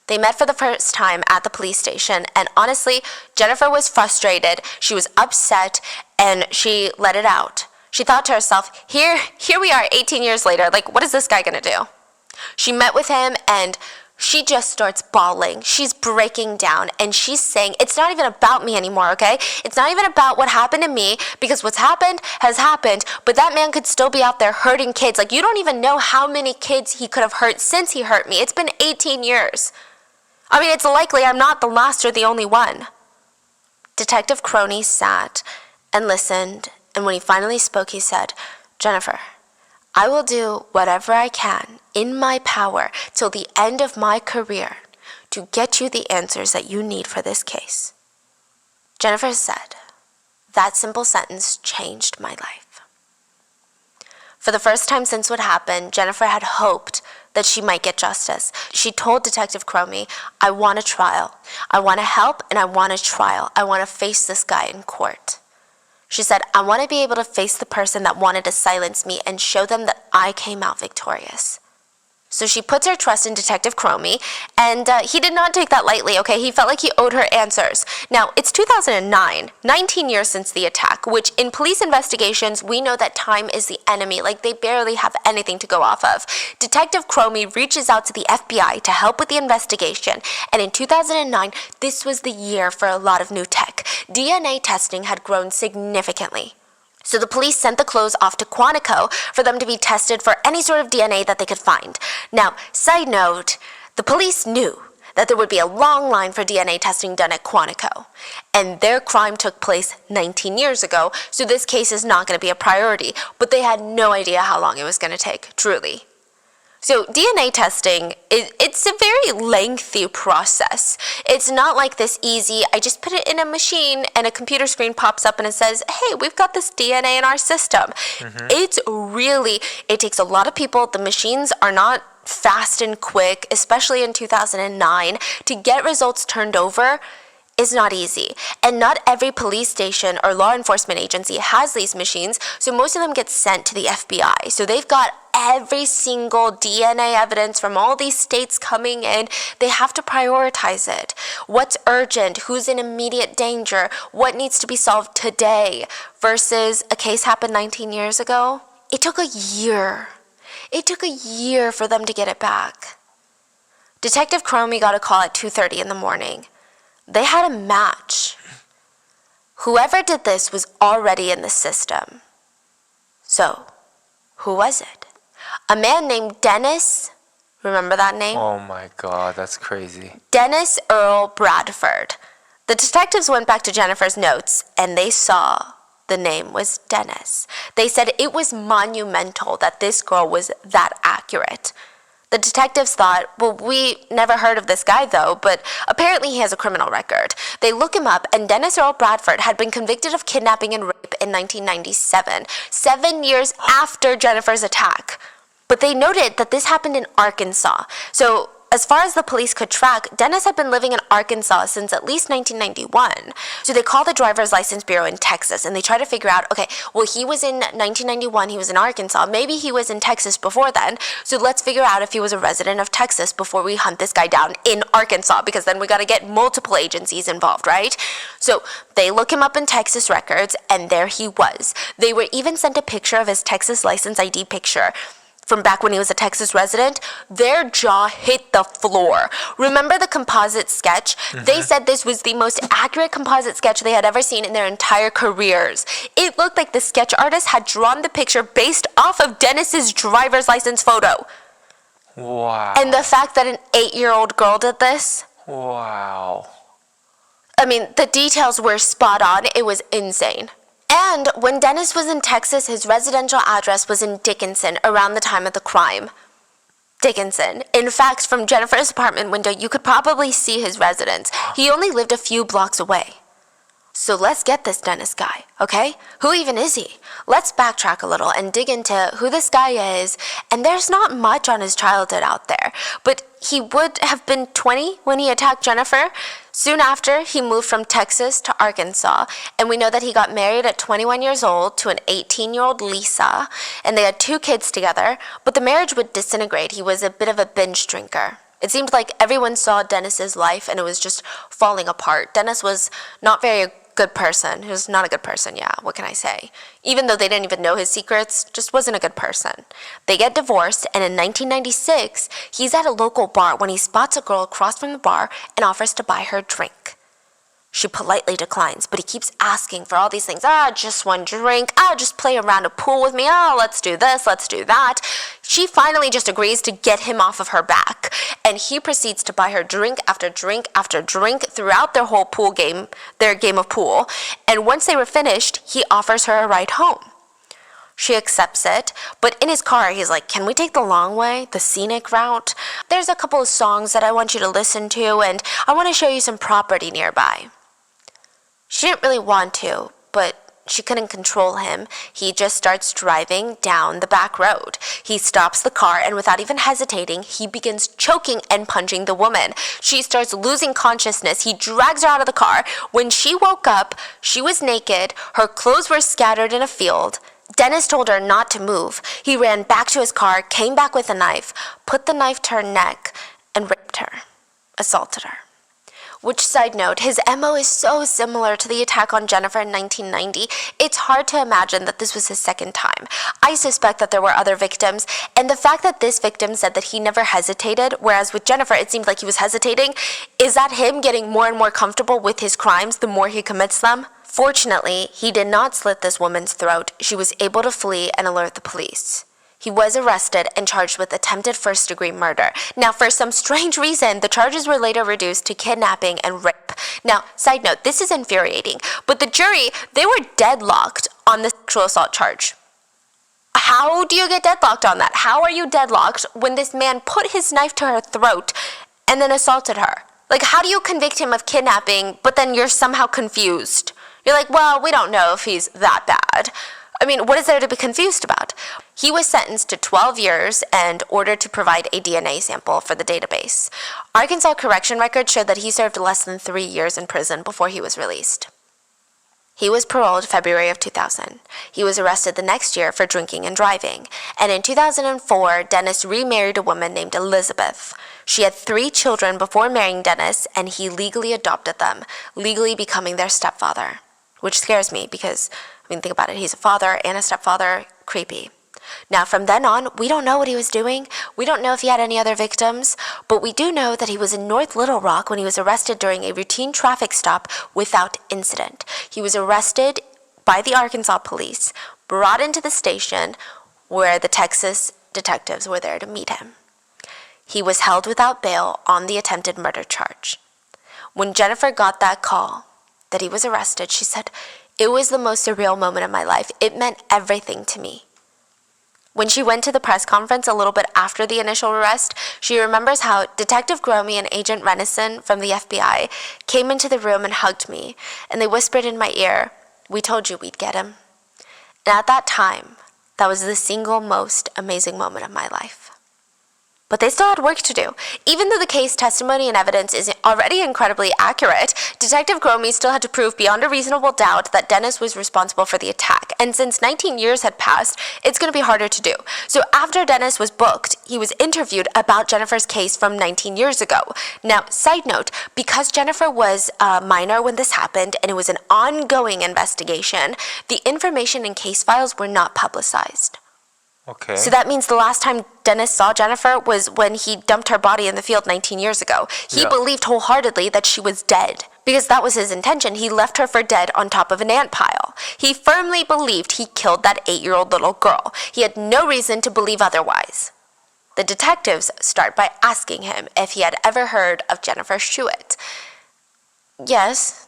They met for the first time at the police station, and honestly, Jennifer was frustrated, she was upset, and she let it out. She thought to herself, here we are 18 years later, like, what is this guy gonna do? She met with him, and she just starts bawling. She's breaking down, and she's saying, it's not even about me anymore, okay? It's not even about what happened to me, because what's happened has happened, but that man could still be out there hurting kids. Like, you don't even know how many kids he could have hurt since he hurt me. It's been 18 years. I mean, it's likely I'm not the last or the only one. Detective Cromie sat and listened, and when he finally spoke, he said, Jennifer, I will do whatever I can in my power till the end of my career to get you the answers that you need for this case. Jennifer said, that simple sentence changed my life. For the first time since what happened, Jennifer had hoped that she might get justice. She told Detective Cromie, I want a trial. I want to help and I want a trial. I want to face this guy in court. She said, I want to be able to face the person that wanted to silence me and show them that I came out victorious. So she puts her trust in Detective Cromie, and he did not take that lightly, okay? He felt like he owed her answers. Now, it's 2009, 19 years since the attack, which in police investigations, we know that time is the enemy. Like, they barely have anything to go off of. Detective Cromie reaches out to the FBI to help with the investigation, and in 2009, this was the year for a lot of new tech. DNA testing had grown significantly. So the police sent the clothes off to Quantico for them to be tested for any sort of DNA that they could find. Now, side note, the police knew that there would be a long line for DNA testing done at Quantico. And their crime took place 19 years ago, so this case is not going to be a priority. But they had no idea how long it was going to take, truly. So DNA testing, it's a very lengthy process. It's not like this easy, I just put it in a machine and a computer screen pops up and it says, hey, we've got this DNA in our system. It takes a lot of people. The machines are not fast and quick, especially in 2009. To get results turned over is not easy. And not every police station or law enforcement agency has these machines, so most of them get sent to the FBI. So they've got every single DNA evidence from all these states coming in. They have to prioritize it. What's urgent? Who's in immediate danger? What needs to be solved today versus a case happened 19 years ago? It took a year. It took a year for them to get it back. Detective Cromie got a call at 2:30 in the morning. They had a match. Whoever did this was already in the system. So, who was it? A man named Dennis, remember that name? Oh my God, that's crazy. Dennis Earl Bradford. The detectives went back to Jennifer's notes and they saw the name was Dennis. They said it was monumental that this girl was that accurate. The detectives thought, well, we never heard of this guy though, but apparently he has a criminal record. They look him up, and Dennis Earl Bradford had been convicted of kidnapping and rape in 1997, 7 years after Jennifer's attack. But they noted that this happened in Arkansas. So, as far as the police could track, Dennis had been living in Arkansas since at least 1991. So they called the driver's license bureau in Texas and they tried to figure out, okay, well, he was in 1991, he was in Arkansas. Maybe he was in Texas before then. So let's figure out if he was a resident of Texas before we hunt this guy down in Arkansas, because then we got to get multiple agencies involved, right? So they look him up in Texas records and there he was. They were even sent a picture of his Texas license ID picture from back when he was a Texas resident. Their jaw hit the floor. Remember the composite sketch? They said this was the most accurate composite sketch they had ever seen in their entire careers. It looked like the sketch artist had drawn the picture based off of Dennis's driver's license photo. Wow. And the fact that an 8-year-old girl did this? Wow. I mean, the details were spot on. It was insane. And when Dennis was in Texas, his residential address was in Dickinson around the time of the crime. Dickinson. In fact, from Jennifer's apartment window, you could probably see his residence. He only lived a few blocks away. So let's get this Dennis guy, okay? Who even is he? Let's backtrack a little and dig into who this guy is. And there's not much on his childhood out there, but he would have been 20 when he attacked Jennifer. Soon after, he moved from Texas to Arkansas, and we know that he got married at 21 years old to an 18-year-old Lisa, and they had 2 kids together, but the marriage would disintegrate. He was a bit of a binge drinker. It seemed like everyone saw Dennis's life and it was just falling apart. Dennis was not very good person. He was not a good person, yeah, what can I say? Even though they didn't even know his secrets, just wasn't a good person. They get divorced, and in 1996, he's at a local bar when he spots a girl across from the bar and offers to buy her a drink. She politely declines, but he keeps asking for all these things. Just one drink. Just play around a pool with me. Let's do this, let's do that. She finally just agrees to get him off of her back, and he proceeds to buy her drink after drink after drink throughout their whole pool game, their game of pool. And once they were finished, he offers her a ride home. She accepts it, but in his car, he's like, can we take the long way, the scenic route? There's a couple of songs that I want you to listen to, and I want to show you some property nearby. She didn't really want to, but she couldn't control him. He just starts driving down the back road. He stops the car, and without even hesitating, he begins choking and punching the woman. She starts losing consciousness. He drags her out of the car. When she woke up, she was naked. Her clothes were scattered in a field. Dennis told her not to move. He ran back to his car, came back with a knife, put the knife to her neck, and raped her, assaulted her. Which, side note, his MO is so similar to the attack on Jennifer in 1990, it's hard to imagine that this was his second time. I suspect that there were other victims, and the fact that this victim said that he never hesitated, whereas with Jennifer it seemed like he was hesitating, is that him getting more and more comfortable with his crimes the more he commits them? Fortunately, he did not slit this woman's throat. She was able to flee and alert the police. He was arrested and charged with attempted first-degree murder. Now, for some strange reason, the charges were later reduced to kidnapping and rape. Now, side note, this is infuriating, but the jury, they were deadlocked on the sexual assault charge. How do you get deadlocked on that? How are you deadlocked when this man put his knife to her throat and then assaulted her? Like, how do you convict him of kidnapping, but then you're somehow confused? You're like, well, we don't know if he's that bad. I mean, what is there to be confused about? He was sentenced to 12 years and ordered to provide a DNA sample for the database. Arkansas correction records showed that he served less than 3 years in prison before he was released. He was paroled February of 2000. He was arrested the next year for drinking and driving. And in 2004, Dennis remarried a woman named Elizabeth. She had 3 children before marrying Dennis, and he legally adopted them, legally becoming their stepfather. Which scares me because, think about it, he's a father and a stepfather, creepy. Now, from then on, we don't know what he was doing. We don't know if he had any other victims, but we do know that he was in North Little Rock when he was arrested during a routine traffic stop without incident. He was arrested by the Arkansas police, brought into the station where the Texas detectives were there to meet him. He was held without bail on the attempted murder charge. When Jennifer got that call that he was arrested, she said, "It was the most surreal moment of my life. It meant everything to me." When she went to the press conference a little bit after the initial arrest, she remembers how Detective Gromy and Agent Renison from the FBI came into the room and hugged me, and they whispered in my ear, "We told you we'd get him." And at that time, that was the single most amazing moment of my life. But they still had work to do. Even though the case testimony and evidence is already incredibly accurate, Detective Gromy still had to prove beyond a reasonable doubt that Dennis was responsible for the attack. And since 19 years had passed, it's going to be harder to do. So after Dennis was booked, he was interviewed about Jennifer's case from 19 years ago. Now, side note, because Jennifer was a minor when this happened and it was an ongoing investigation, the information in case files were not publicized. Okay. So that means the last time Dennis saw Jennifer was when he dumped her body in the field 19 years ago. He believed wholeheartedly that she was dead because that was his intention. He left her for dead on top of an ant pile. He firmly believed he killed that 8-year-old little girl. He had no reason to believe otherwise. The detectives start by asking him if he had ever heard of Jennifer Schuett. Yes.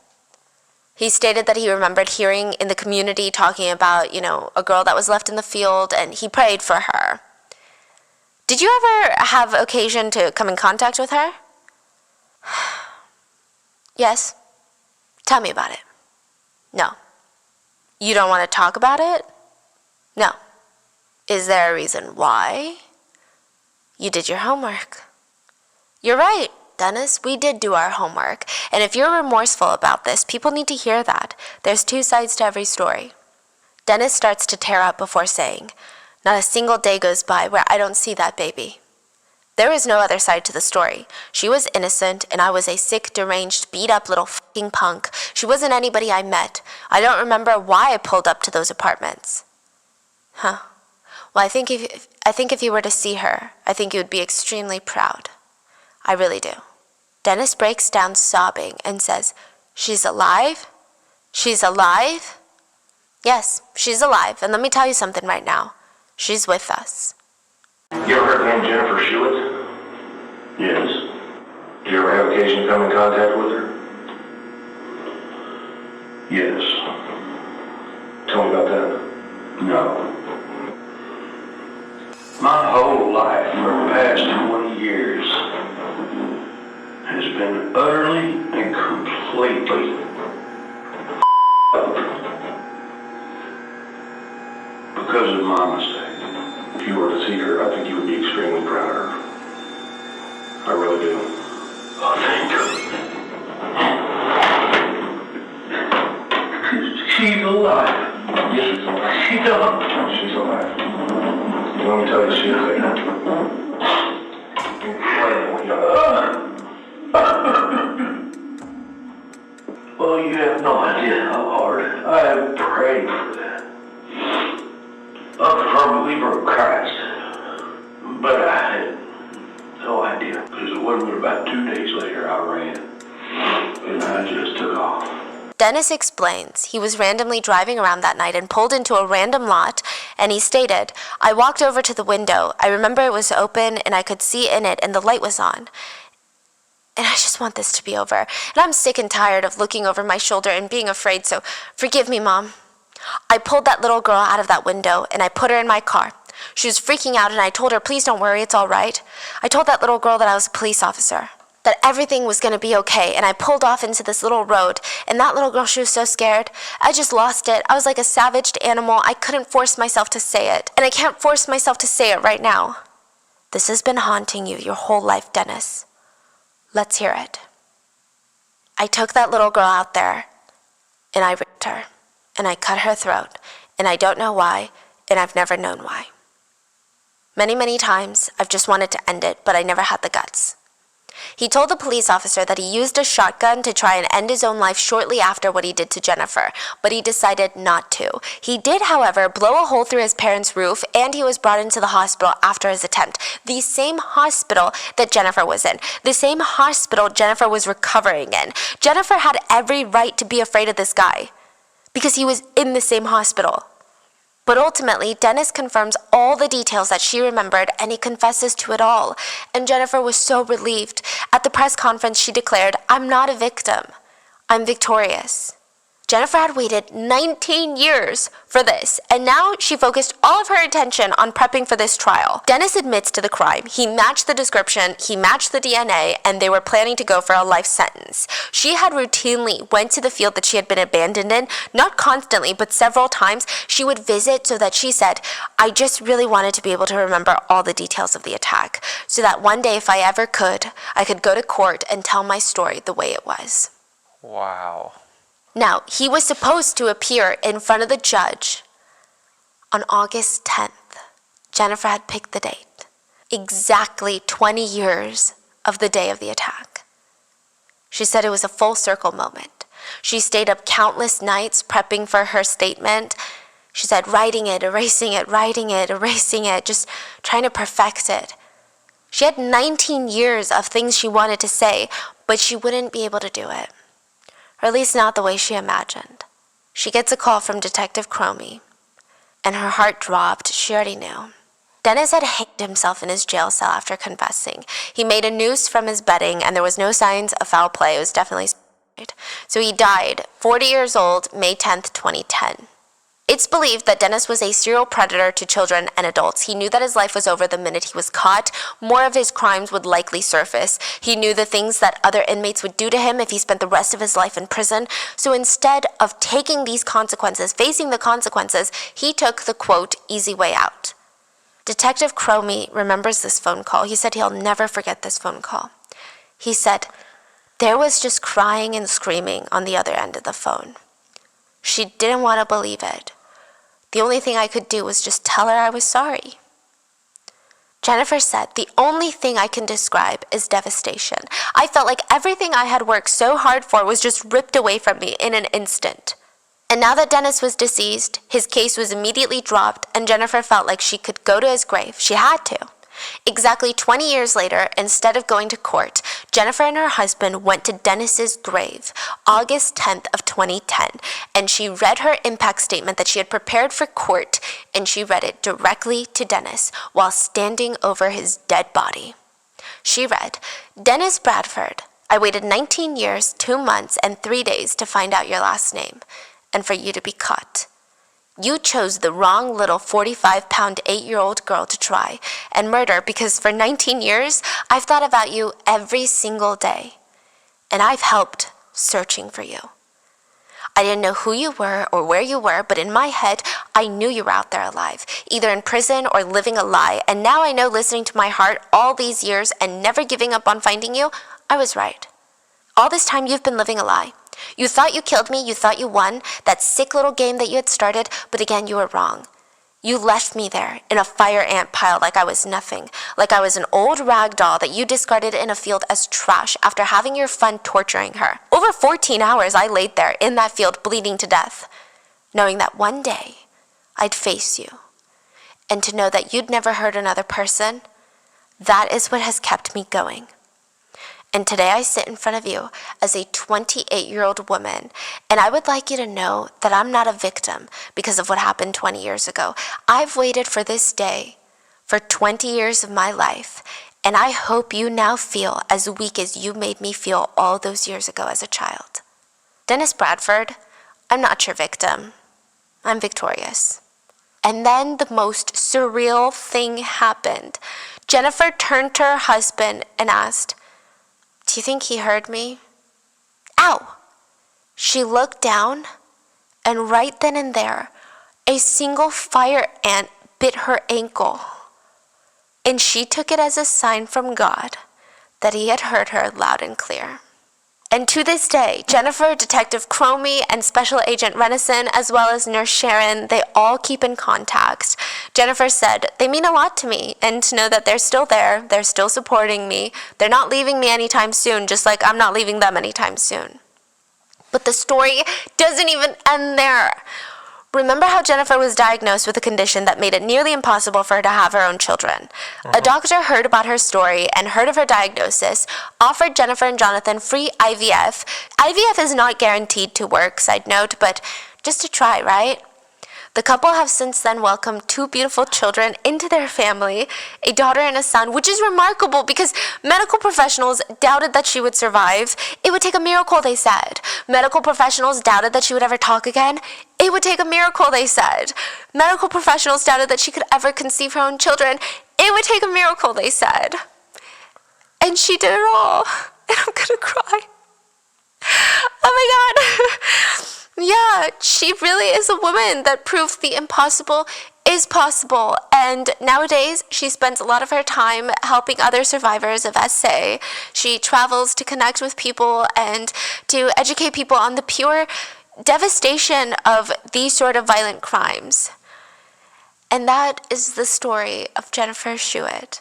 He stated that he remembered hearing in the community talking about, a girl that was left in the field, and he prayed for her. Did you ever have occasion to come in contact with her? Yes. Tell me about it. No. You don't want to talk about it? No. Is there a reason why? You did your homework. You're right, Dennis, we did do our homework. And if you're remorseful about this, people need to hear that. There's 2 sides to every story. Dennis starts to tear up before saying, "Not a single day goes by where I don't see that baby." There is no other side to the story. She was innocent, and I was a sick, deranged, beat-up little fucking punk. She wasn't anybody I met. I don't remember why I pulled up to those apartments. Huh. Well, I think if you were to see her, I think you would be extremely proud. I really do. Dennis breaks down sobbing and says, "She's alive? She's alive?" Yes, she's alive, and let me tell you something right now. She's with us. You ever heard the name Jennifer Schuett? Yes. Did you ever have occasion to come in contact with her? Yes. Tell me about that. No. My whole life for the past 20 years has been utterly and completely because of my mistake. If you were to see her, I think you would be extremely proud of her. I really do. Oh, thank God. She's alive. Yes, she's alive. She's alive. She's alive. Let me tell you, she is a incredible young. Well, you have no idea how hard I have prayed for that. I'm a firm believer of Christ, but I had no idea, because it wasn't but about 2 days later I ran, and I just took off. Dennis explains he was randomly driving around that night and pulled into a random lot, and he stated, "I walked over to the window. I remember it was open and I could see in it and the light was on. And I just want this to be over. And I'm sick and tired of looking over my shoulder and being afraid, so forgive me, Mom. I pulled that little girl out of that window and I put her in my car. She was freaking out and I told her, please don't worry, it's all right. I told that little girl that I was a police officer, that everything was going to be okay, and I pulled off into this little road, and that little girl, she was so scared. I just lost it. I was like a savaged animal. I couldn't force myself to say it, and I can't force myself to say it right now. This has been haunting you your whole life, Dennis. Let's hear it. I took that little girl out there, and I raped her, and I cut her throat, and I don't know why, and I've never known why. Many, many times, I've just wanted to end it, but I never had the guts. He told the police officer that he used a shotgun to try and end his own life shortly after what he did to Jennifer, but he decided not to. He did, however, blow a hole through his parents' roof, and he was brought into the hospital after his attempt. The same hospital that Jennifer was in. The same hospital Jennifer was recovering in. Jennifer had every right to be afraid of this guy because he was in the same hospital. But ultimately, Dennis confirms all the details that she remembered, and he confesses to it all. And Jennifer was so relieved. At the press conference, she declared, "I'm not a victim. I'm victorious." Jennifer had waited 19 years for this, and now she focused all of her attention on prepping for this trial. Dennis admits to the crime. He matched the description, he matched the DNA, and they were planning to go for a life sentence. She had routinely went to the field that she had been abandoned in, not constantly, but several times. She would visit so that she said, "I just really wanted to be able to remember all the details of the attack, so that one day, if I ever could, I could go to court and tell my story the way it was." Wow. Now, he was supposed to appear in front of the judge on August 10th. Jennifer had picked the date. Exactly 20 years of the day of the attack. She said it was a full circle moment. She stayed up countless nights prepping for her statement. She said writing it, erasing it, writing it, erasing it, just trying to perfect it. She had 19 years of things she wanted to say, but she wouldn't be able to do it. Or at least not the way she imagined. She gets a call from Detective Cromie, and her heart dropped. She already knew. Dennis had hanged himself in his jail cell after confessing. He made a noose from his bedding, and there was no signs of foul play. It was definitely suicide. So he died, 40 years old, May 10th, 2010. It's believed that Dennis was a serial predator to children and adults. He knew that his life was over the minute he was caught. More of his crimes would likely surface. He knew the things that other inmates would do to him if he spent the rest of his life in prison. So instead of taking these consequences, facing the consequences, he took the, quote, easy way out. Detective Cromie remembers this phone call. He said he'll never forget this phone call. He said, "There was just crying and screaming on the other end of the phone. She didn't want to believe it. The only thing I could do was just tell her I was sorry." Jennifer said, "The only thing I can describe is devastation. I felt like everything I had worked so hard for was just ripped away from me in an instant." And now that Dennis was deceased, his case was immediately dropped, and Jennifer felt like she could go to his grave. She had to. Exactly 20 years later, instead of going to court, Jennifer and her husband went to Dennis's grave, August 10th of 2010, and she read her impact statement that she had prepared for court, and she read it directly to Dennis while standing over his dead body. She read, "Dennis Bradford, I waited 19 years, 2 months, and 3 days to find out your last name, and for you to be caught. You chose the wrong little 45-pound 8-year-old girl to try and murder because for 19 years, I've thought about you every single day, and I've helped searching for you. I didn't know who you were or where you were, but in my head, I knew you were out there alive, either in prison or living a lie, and now I know, listening to my heart all these years and never giving up on finding you, I was right. All this time, you've been living a lie. You thought you killed me, you thought you won, that sick little game that you had started, but again, you were wrong. You left me there in a fire ant pile like I was nothing, like I was an old rag doll that you discarded in a field as trash after having your fun torturing her. Over 14 hours I laid there in that field bleeding to death, knowing that one day I'd face you. And to know that you'd never hurt another person, that is what has kept me going. And today I sit in front of you as a 28-year-old woman, and I would like you to know that I'm not a victim because of what happened 20 years ago. I've waited for this day for 20 years of my life, and I hope you now feel as weak as you made me feel all those years ago as a child. Dennis Bradford, I'm not your victim. I'm victorious. And then the most surreal thing happened. Jennifer turned to her husband and asked, "Do you think he heard me?" Ow! She looked down, and right then and there, a single fire ant bit her ankle. And she took it as a sign from God that he had heard her loud and clear. And to this day, Jennifer, Detective Cromie, and Special Agent Renison, as well as Nurse Sharon, they all keep in contact. Jennifer said, "They mean a lot to me, and to know that they're still there, they're still supporting me, they're not leaving me anytime soon, just like I'm not leaving them anytime soon." But the story doesn't even end there. Remember how Jennifer was diagnosed with a condition that made it nearly impossible for her to have her own children. A doctor heard about her story and heard of her diagnosis, offered Jennifer and Jonathan free IVF. IVF is not guaranteed to work, side note, but just to try, right? The couple have since then welcomed 2 beautiful children into their family, a daughter and a son, which is remarkable because medical professionals doubted that she would survive. It would take a miracle, they said. Medical professionals doubted that she would ever talk again. It would take a miracle, they said. Medical professionals doubted that she could ever conceive her own children. It would take a miracle, they said. And she did it all. And I'm gonna cry. Oh my God. Yeah, she really is a woman that proved the impossible is possible. And nowadays, she spends a lot of her time helping other survivors of SA. She travels to connect with people and to educate people on the pure devastation of these sort of violent crimes. And that is the story of Jennifer Schuett.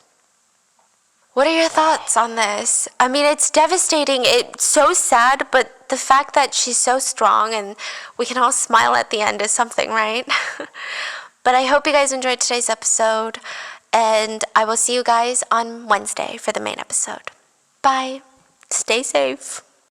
What are your thoughts on this? I mean, it's devastating. It's so sad, but the fact that she's so strong and we can all smile at the end is something, right? But I hope you guys enjoyed today's episode, and I will see you guys on Wednesday for the main episode. Bye. Stay safe.